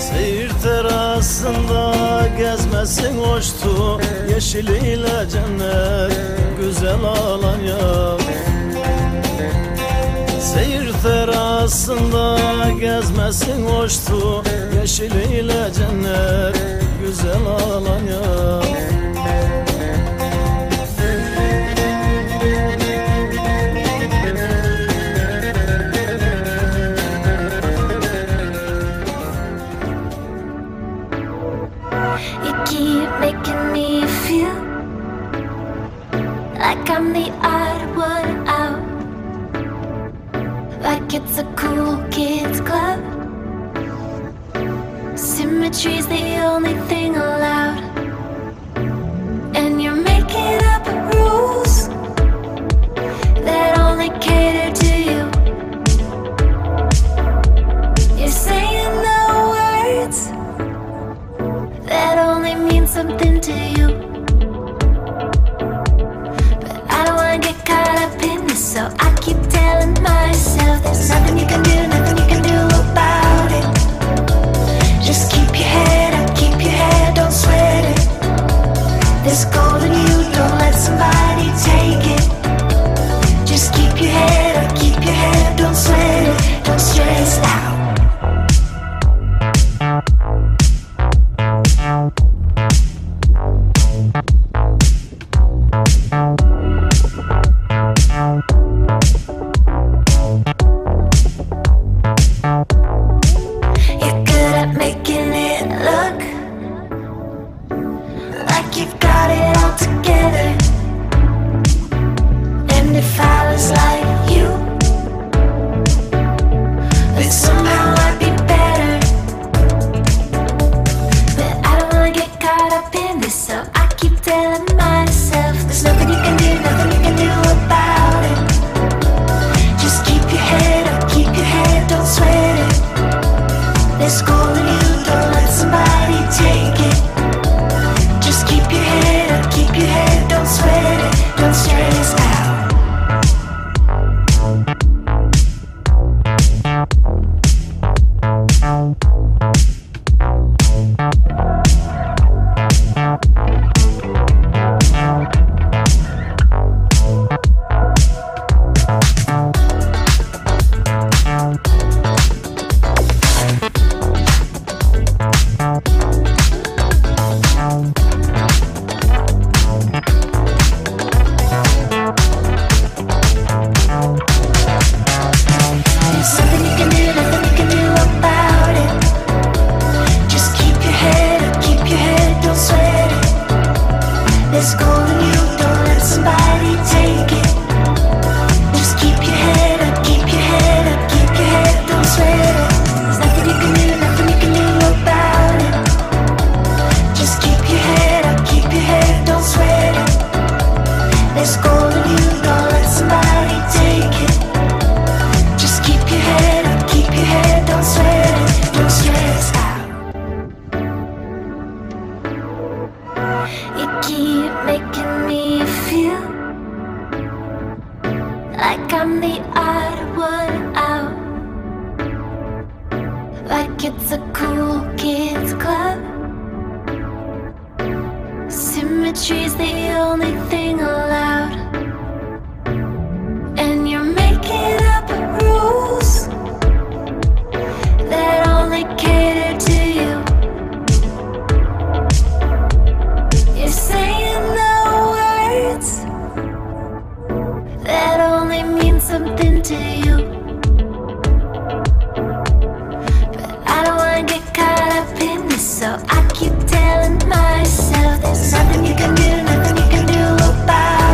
Seyir terasında gezmesin hoştu, yeşiliyle cennet güzel Alanya. Seyir terasında gezmesin hoştu, yeşiliyle cennet güzel Alanya. Making me feel like I'm the odd one out, like it's a cool kids club. Symmetry's the only thing allowed, and you're making up rules that only cater to you. You're saying the words that only mean something to you. But I don't wanna get caught up in this, so I keep telling myself there's nothing you can do, nothing you can do about it. Just keep your head up, keep your head, don't sweat it. There's gold in you, don't let somebody take it. Just keep your head up, keep your head, don't sweat it, don't stress out. So I keep telling myself there's nothing you can do, nothing you can do about it.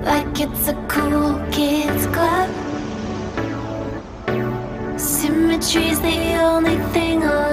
like it's a cool kids club. Symmetry's the only thing I'll